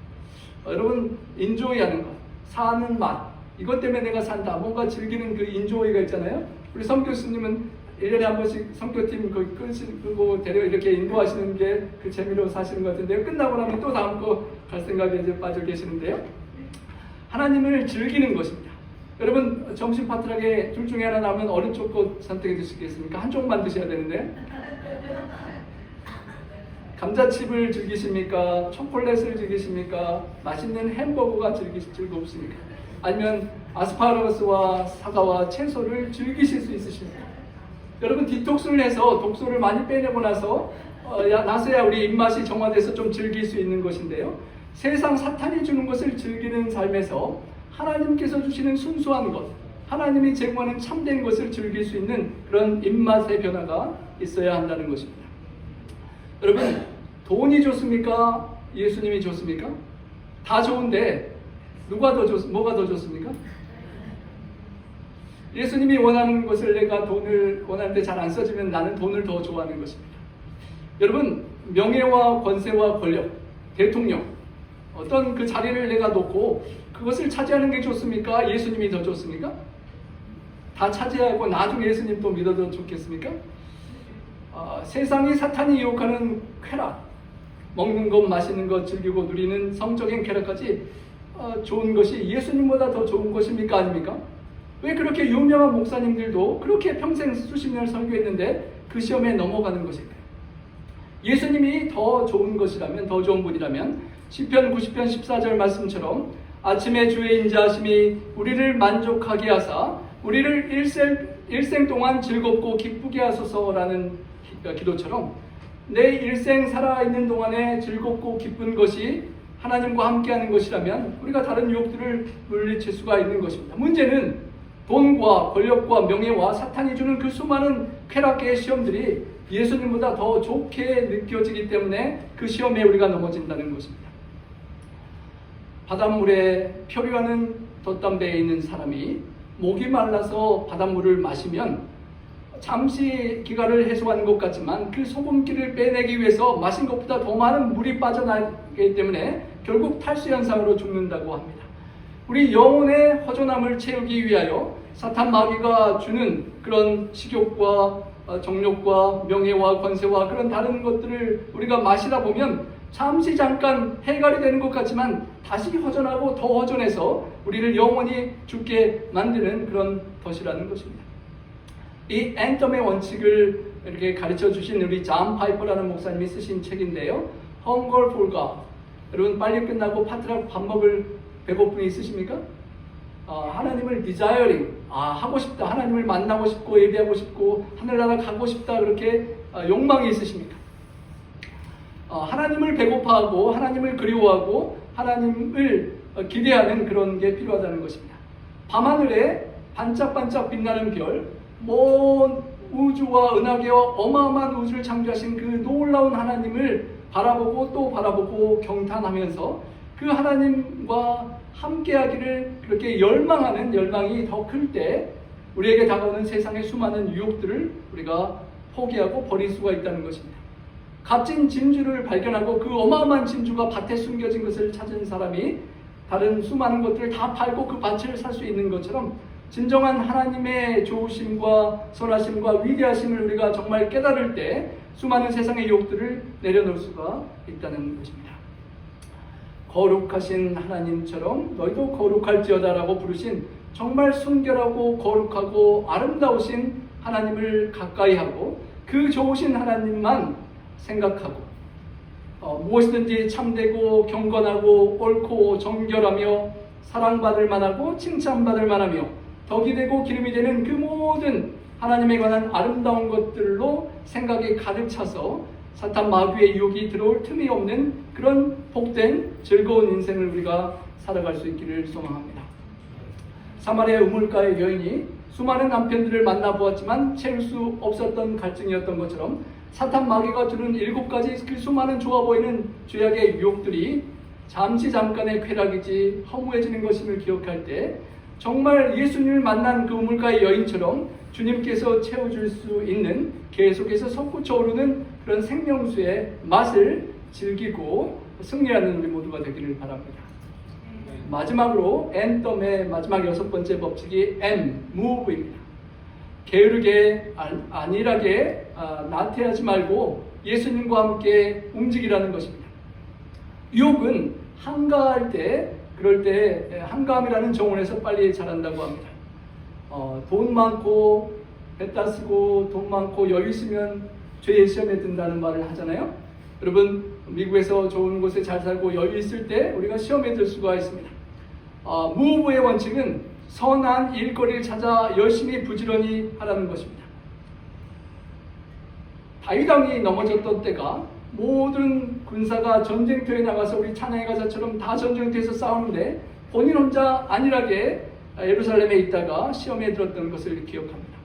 여러분 인조이 하는 것, 사는 맛, 이것 때문에 내가 산다, 뭔가 즐기는 그 인조이가 있잖아요. 우리 성교수님은 1년에 한 번씩 성교팀 끄고 데려 이렇게 인도하시는 게 그 재미로 사시는 것 같은데요. 끝나고 나면 또 다음 거 갈 생각에 이제 빠져 계시는데요. 하나님을 즐기는 것입니다. 여러분 점심 파트락에 둘 중에 하나 나오면 어느 쪽 거 선택해 주시겠습니까? 한쪽만 드셔야 되는데 감자칩을 즐기십니까? 초콜릿을 즐기십니까? 맛있는 햄버거가 즐겁습니까? 아니면 아스파라거스와 사과와 채소를 즐기실 수 있으십니까? 여러분 디톡스를 해서 독소를 많이 빼내고 나서야 우리 입맛이 정화돼서 좀 즐길 수 있는 것인데요. 세상 사탄이 주는 것을 즐기는 삶에서 하나님께서 주시는 순수한 것, 하나님이 제공하는 참된 것을 즐길 수 있는 그런 입맛의 변화가 있어야 한다는 것입니다. 여러분 돈이 좋습니까? 예수님이 좋습니까? 다 좋은데 뭐가 더 좋습니까? 예수님이 원하는 것을 내가 돈을 원하는데 잘 안 써지면 나는 돈을 더 좋아하는 것입니다. 여러분 명예와 권세와 권력, 대통령 어떤 그 자리를 내가 놓고 그것을 차지하는 게 좋습니까? 예수님이 더 좋습니까? 다 차지하고 나중에 예수님 또 믿어도 좋겠습니까? 세상이 사탄이 유혹하는 쾌락, 먹는 것, 마시는 것, 즐기고 누리는 성적인 쾌락까지 좋은 것이 예수님보다 더 좋은 것입니까? 아닙니까? 왜 그렇게 유명한 목사님들도 그렇게 평생 수십 년을 설교했는데 그 시험에 넘어가는 것일까요? 예수님이 더 좋은 것이라면, 더 좋은 분이라면 시편 90편 14절 말씀처럼 아침에 주의 인자하심이 우리를 만족하게 하사 우리를 일생 동안 즐겁고 기쁘게 하소서라는 기도처럼 내 일생 살아있는 동안에 즐겁고 기쁜 것이 하나님과 함께하는 것이라면 우리가 다른 유혹들을 물리칠 수가 있는 것입니다. 문제는 돈과 권력과 명예와 사탄이 주는 그 수많은 쾌락의 시험들이 예수님보다 더 좋게 느껴지기 때문에 그 시험에 우리가 넘어진다는 것입니다. 바닷물에 표류하는 돛담배에 있는 사람이 목이 말라서 바닷물을 마시면 잠시 기갈을 해소하는 것 같지만 그 소금기를 빼내기 위해서 마신 것보다 더 많은 물이 빠져나가기 때문에 결국 탈수 현상으로 죽는다고 합니다. 우리 영혼의 허전함을 채우기 위하여 사탄 마귀가 주는 그런 식욕과 정욕과 명예와 권세와 그런 다른 것들을 우리가 마시다 보면 잠시 잠깐 해결이 되는 것 같지만 다시 허전하고 더 허전해서 우리를 영원히 죽게 만드는 그런 덫이라는 것입니다. 이 앤텀의 원칙을 이렇게 가르쳐 주신 우리 존 파이퍼라는 목사님이 쓰신 책인데요. Hunger for God. 여러분 빨리 끝나고 파트락 밥 먹을 배고픔이 있으십니까? 하나님을 desiring, 하고 싶다, 하나님을 만나고 싶고 예배하고 싶고 하늘나라 가고 싶다 그렇게 욕망이 있으십니까? 하나님을 배고파하고 하나님을 그리워하고 하나님을 기대하는 그런 게 필요하다는 것입니다. 밤하늘에 반짝반짝 빛나는 별, 먼 우주와 은하계와 어마어마한 우주를 창조하신 그 놀라운 하나님을 바라보고 또 바라보고 경탄하면서 그 하나님과 함께하기를 그렇게 열망하는 열망이 더 클 때 우리에게 다가오는 세상의 수많은 유혹들을 우리가 포기하고 버릴 수가 있다는 것입니다. 값진 진주를 발견하고 그 어마어마한 진주가 밭에 숨겨진 것을 찾은 사람이 다른 수많은 것들을 다 팔고 그 밭을 살 수 있는 것처럼 진정한 하나님의 좋으심과 선하심과 위대하심을 우리가 정말 깨달을 때 수많은 세상의 유혹들을 내려놓을 수가 있다는 것입니다. 거룩하신 하나님처럼 너희도 거룩할지어다라고 부르신 정말 순결하고 거룩하고 아름다우신 하나님을 가까이하고 그 좋으신 하나님만 생각하고 무엇이든지 참되고 경건하고 옳고 정결하며 사랑받을 만하고 칭찬받을 만하며 덕이 되고 기름이 되는 그 모든 하나님에 관한 아름다운 것들로 생각이 가득 차서 사탄 마귀의 유혹이 들어올 틈이 없는 그런 복된 즐거운 인생을 우리가 살아갈 수 있기를 소망합니다. 사마리아 우물가의 여인이 수많은 남편들을 만나보았지만 채울 수 없었던 갈증이었던 것처럼 사탄 마귀가 주는 7가지 그 수많은 좋아 보이는 죄악의 유혹들이 잠깐의 쾌락이지 허무해지는 것임을 기억할 때 정말 예수님을 만난 그 우물가의 여인처럼 주님께서 채워줄 수 있는 계속해서 솟구쳐 오르는 그런 생명수의 맛을 즐기고 승리하는 우리 모두가 되기를 바랍니다. 마지막으로 N덤의 마지막 6번째 법칙이 M, Move입니다. 게으르게 안일하게 나태하지 말고 예수님과 함께 움직이라는 것입니다. 유혹은 한가할 때 그럴 때 한가함이라는 정원에서 빨리 자란다고 합니다. 돈 많고 뱉다 쓰고 돈 많고 여유 있으면 죄의 시험에 든다는 말을 하잖아요. 여러분 미국에서 좋은 곳에 잘 살고 여유 있을 때 우리가 시험에 들 수가 있습니다. 무후부의 원칙은 선한 일거리를 찾아 열심히 부지런히 하라는 것입니다. 다윗 왕이 넘어졌던 때가 모든 군사가 전쟁터에 나가서 우리 찬양의 가사처럼 다 전쟁터에서 싸우는데 본인 혼자 안일하게 예루살렘에 있다가 시험에 들었던 것을 기억합니다.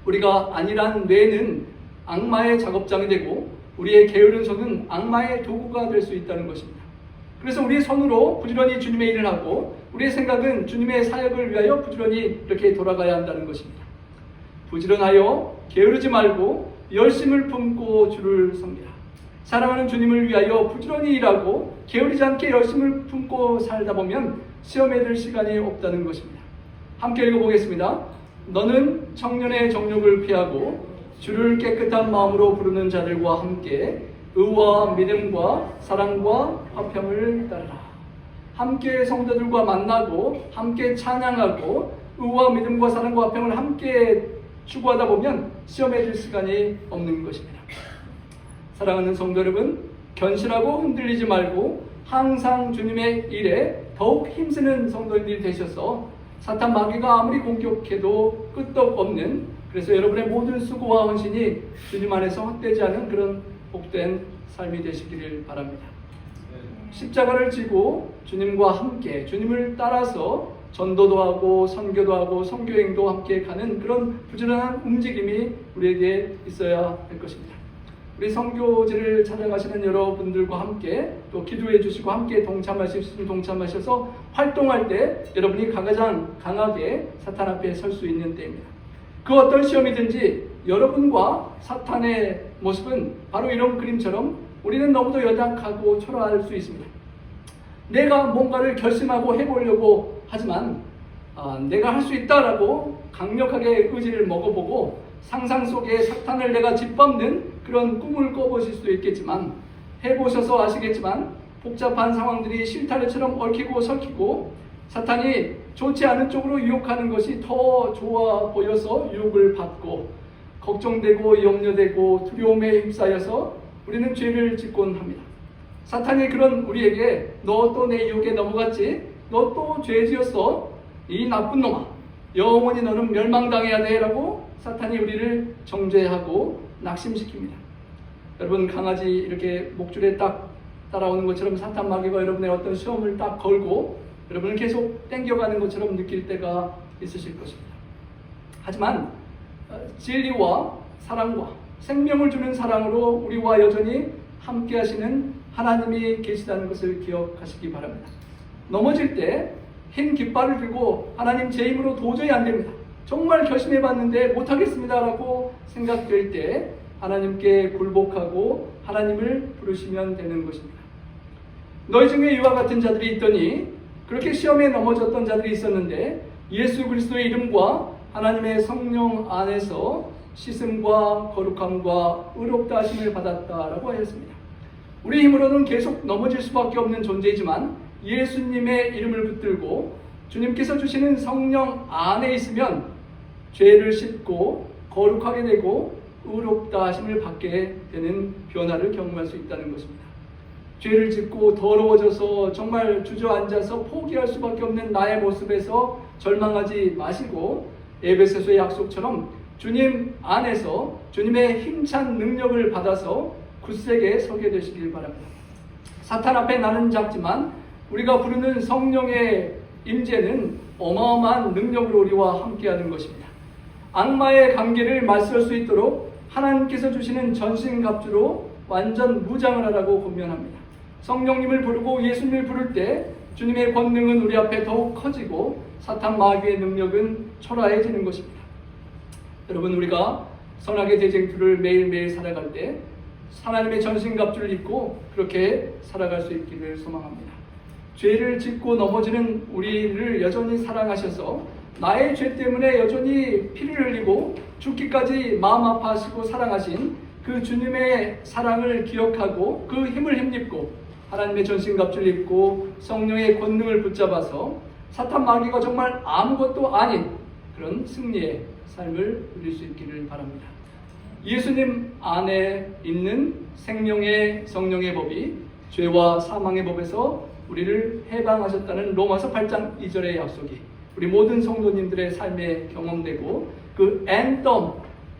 우리가 안일한 뇌는 악마의 작업장이 되고 우리의 게으른 손은 악마의 도구가 될 수 있다는 것입니다. 그래서 우리의 손으로 부지런히 주님의 일을 하고 우리의 생각은 주님의 사역을 위하여 부지런히 이렇게 돌아가야 한다는 것입니다. 부지런하여 게으르지 말고 열심을 품고 주를 섬기라. 사랑하는 주님을 위하여 부지런히 일하고 게으르지 않게 열심을 품고 살다 보면 시험에 들 시간이 없다는 것입니다. 함께 읽어보겠습니다. 너는 청년의 정욕을 피하고 주를 깨끗한 마음으로 부르는 자들과 함께 의와 믿음과 사랑과 화평을 따르라. 함께 성도들과 만나고 함께 찬양하고 의와 믿음과 사랑과 화평을 함께 추구하다 보면 시험에 들 시간이 없는 것입니다. 사랑하는 성도 여러분, 견실하고 흔들리지 말고 항상 주님의 일에 더욱 힘쓰는 성도들이 되셔서 사탄 마귀가 아무리 공격해도 끄떡없는, 그래서 여러분의 모든 수고와 헌신이 주님 안에서 헛되지 않은 그런 복된 삶이 되시기를 바랍니다. 십자가를 지고 주님과 함께 주님을 따라서 전도도 하고 선교도 하고 선교행도 함께 가는 그런 부지런한 움직임이 우리에게 있어야 할 것입니다. 우리 선교지를 찾아가시는 여러분들과 함께 또 기도해 주시고 함께 동참하실 수 있으면 동참하셔서 활동할 때 여러분이 가장 강하게 사탄 앞에 설 수 있는 때입니다. 그 어떤 시험이든지 여러분과 사탄의 모습은 바로 이런 그림처럼 우리는 너무도 연약하고 초라할 수 있습니다. 내가 뭔가를 결심하고 해보려고 하지만 내가 할 수 있다라고 강력하게 의지를 먹어보고 상상 속에 사탄을 내가 짓밟는 그런 꿈을 꿔보실 수도 있겠지만 해보셔서 아시겠지만 복잡한 상황들이 실타래처럼 얽히고 설키고 사탄이 좋지 않은 쪽으로 유혹하는 것이 더 좋아 보여서 유혹을 받고 걱정되고 염려되고 두려움에 휩싸여서 우리는 죄를 짓곤 합니다. 사탄이 그런 우리에게 너 또 내 유혹에 넘어갔지? 너 또 죄 지었어? 이 나쁜 놈아, 영원히 너는 멸망당해야 돼 라고 사탄이 우리를 정죄하고 낙심시킵니다. 여러분, 강아지 이렇게 목줄에 딱 따라오는 것처럼 사탄 마귀가 여러분의 어떤 시험을 딱 걸고 여러분을 계속 땡겨가는 것처럼 느낄 때가 있으실 것입니다. 하지만 진리와 사랑과 생명을 주는 사랑으로 우리와 여전히 함께 하시는 하나님이 계시다는 것을 기억하시기 바랍니다. 넘어질 때 흰 깃발을 들고 하나님 제 힘으로 도저히 안 됩니다, 정말 결심해 봤는데 못하겠습니다 라고 생각될 때 하나님께 굴복하고 하나님을 부르시면 되는 것입니다. 너희 중에 이와 같은 자들이 있더니, 그렇게 시험에 넘어졌던 자들이 있었는데 예수 그리스도의 이름과 하나님의 성령 안에서 씻음과 거룩함과 의롭다 하심을 받았다라고 하였습니다. 우리 힘으로는 계속 넘어질 수밖에 없는 존재이지만 예수님의 이름을 붙들고 주님께서 주시는 성령 안에 있으면 죄를 씻고 거룩하게 되고 의롭다 하심을 받게 되는 변화를 경험할 수 있다는 것입니다. 죄를 짓고 더러워져서 정말 주저앉아서 포기할 수밖에 없는 나의 모습에서 절망하지 마시고 에베소서의 약속처럼 주님 안에서 주님의 힘찬 능력을 받아서 굳세게 서게 되시길 바랍니다. 사탄 앞에 나는 작지만 우리가 부르는 성령의 임재는 어마어마한 능력으로 우리와 함께하는 것입니다. 악마의 관계를 맞설 수 있도록 하나님께서 주시는 전신갑주로 완전 무장을 하라고 권면합니다. 성령님을 부르고 예수님을 부를 때 주님의 권능은 우리 앞에 더욱 커지고 사탄 마귀의 능력은 초라해지는 것입니다. 여러분, 우리가 선악의 대쟁투를 매일매일 살아갈 때 하나님의 전신갑주를 입고 그렇게 살아갈 수 있기를 소망합니다. 죄를 짓고 넘어지는 우리를 여전히 사랑하셔서 나의 죄 때문에 여전히 피를 흘리고 죽기까지 마음 아파하시고 사랑하신 그 주님의 사랑을 기억하고 그 힘을 힘입고 하나님의 전신갑주를 입고 성령의 권능을 붙잡아서 사탄 마귀가 정말 아무것도 아닌 그런 승리의 삶을 누릴 수 있기를 바랍니다. 예수님 안에 있는 생명의 성령의 법이 죄와 사망의 법에서 우리를 해방하셨다는 로마서 8장 2절의 약속이 우리 모든 성도님들의 삶에 경험되고 그 앤덤,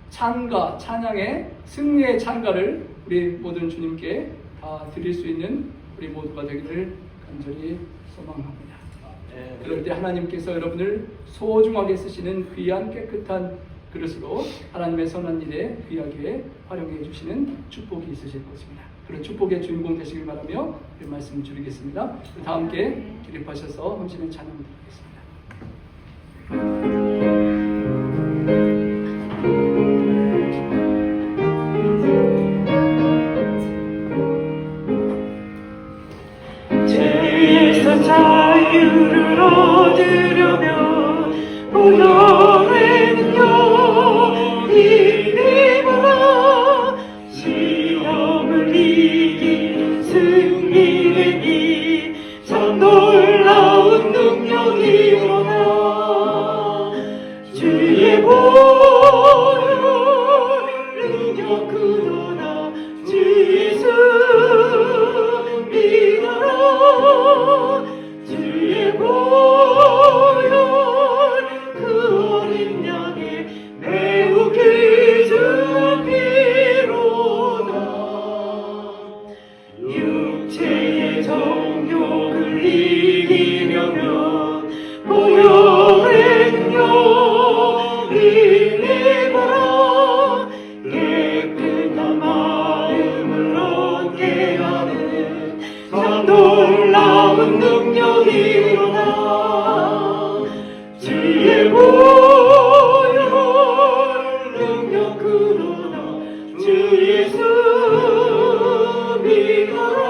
찬가, 찬양의 승리의 찬가를 우리 모든 주님께 다 드릴 수 있는 우리 모두가 되기를 간절히 소망합니다. 그럴 때 하나님께서 여러분을 소중하게 쓰시는 귀한 깨끗한 그릇으로 하나님의 선한 일에 귀하게 활용해 주시는 축복이 있으실 것입니다. 그런 축복의 주인공 되시길 바라며 이 말씀을 줄이겠습니다. 다 함께 기립하셔서 헌신의 찬양 드리겠습니다. 죄에서 자유를 얻으려면 보혈의는요 힘입어라. 시험을 이긴 승리는 참 놀라운 능력이로다. 주의 보혈 능력 그도다. 주 예수 믿어라. 주의 보혈 그 어린 양의 매우 귀중한 피로다. 육체의 정욕을 이기려면 보혈의 능력 힘입어라. 깨끗한 마음을 얻게 하는 참 놀라운 능력이로다. 주의 보혈 능력 그도다. 주 예수 믿어라.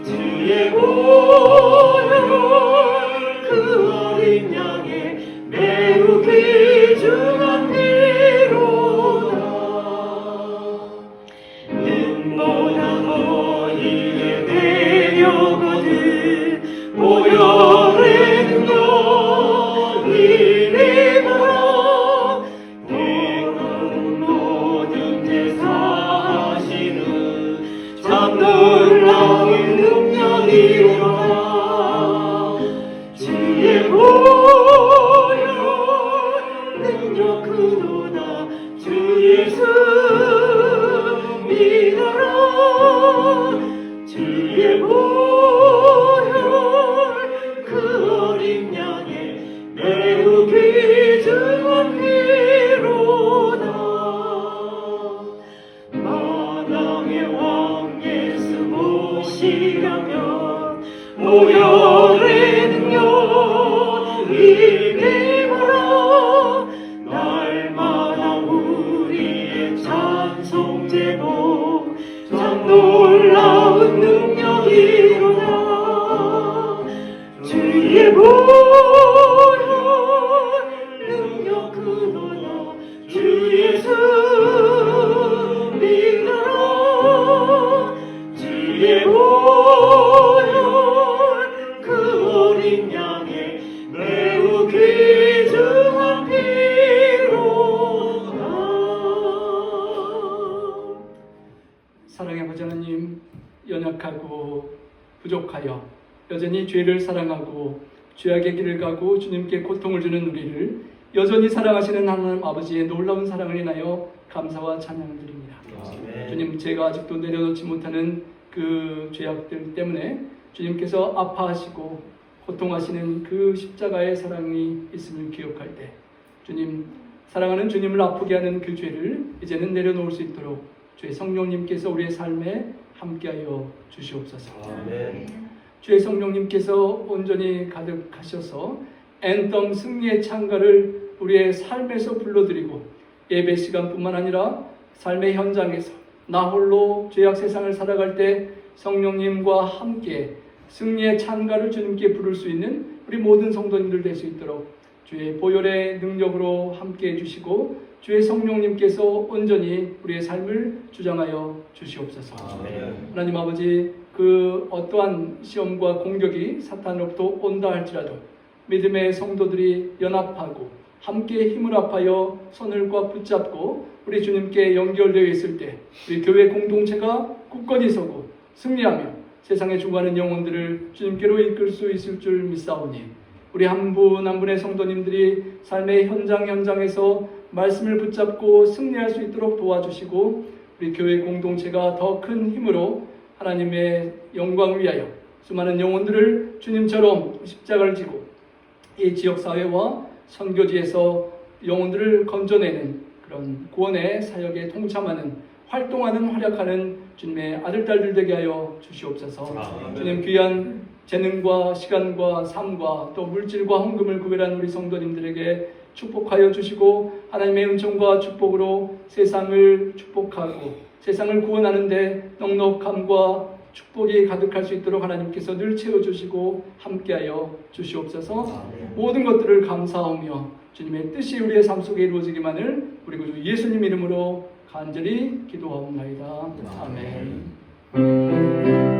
주의 보혈 그 어린 양의 매우 귀중한 피로다. 눈보다 너희의 배려거든 보혈의 능력 힘입어라. 내가 모든 죄 사하시는 참 놀라운 능력이로다. 주의 보혈 능력 그도다. 주 예수 믿어라. 주의 보혈 주의 보혈 능력 그도다 주의 승리가 주의 보혈 그 어린 양의 매우 귀중한 피로다. 사랑의 아버지 하나님, 연약하고 부족하여 여전히 죄를 사랑하고 죄악의 길을 가고 주님께 고통을 주는 우리를 여전히 사랑하시는 하나님 아버지의 놀라운 사랑을 인하여 감사와 찬양을 드립니다. 아멘. 주님, 제가 아직도 내려놓지 못하는 그 죄악들 때문에 주님께서 아파하시고 고통하시는 그 십자가의 사랑이 있음을 기억할 때 주님, 사랑하는 주님을 아프게 하는 그 죄를 이제는 내려놓을 수 있도록 주의 성령님께서 우리의 삶에 함께하여 주시옵소서. 아멘. 주의 성령님께서 온전히 가득하셔서 앤덤 승리의 찬가를 우리의 삶에서 불러드리고 예배 시간뿐만 아니라 삶의 현장에서 나 홀로 죄악 세상을 살아갈 때 성령님과 함께 승리의 찬가를 주님께 부를 수 있는 우리 모든 성도님들 될 수 있도록 주의 보혈의 능력으로 함께 해주시고 주의 성령님께서 온전히 우리의 삶을 주장하여 주시옵소서. 아멘. 하나님 아버지, 그 어떠한 시험과 공격이 사탄으로부터 온다 할지라도 믿음의 성도들이 연합하고 함께 힘을 합하여 손을 꽉 붙잡고 우리 주님께 연결되어 있을 때 우리 교회 공동체가 굳건히 서고 승리하며 세상에 죽어가는 영혼들을 주님께로 이끌 수 있을 줄 믿사오니 우리 한 분 한 분의 성도님들이 삶의 현장에서 말씀을 붙잡고 승리할 수 있도록 도와주시고 우리 교회 공동체가 더 큰 힘으로 하나님의 영광을 위하여 수많은 영혼들을 주님처럼 십자가를 지고 이 지역사회와 선교지에서 영혼들을 건져내는 그런 구원의 사역에 동참하는 활동하는 활약하는 주님의 아들딸들 되게 하여 주시옵소서. 아멘. 주님 귀한 재능과 시간과 삶과 또 물질과 헌금을 구별한 우리 성도님들에게 축복하여 주시고 하나님의 은총과 축복으로 세상을 축복하고 세상을 구원하는데 넉넉함과 축복이 가득할 수 있도록 하나님께서 늘 채워주시고 함께하여 주시옵소서. 아멘. 모든 것들을 감사하며 주님의 뜻이 우리의 삶 속에 이루어지기만을 우리 구주 예수님 이름으로 간절히 기도하옵나이다. 아멘.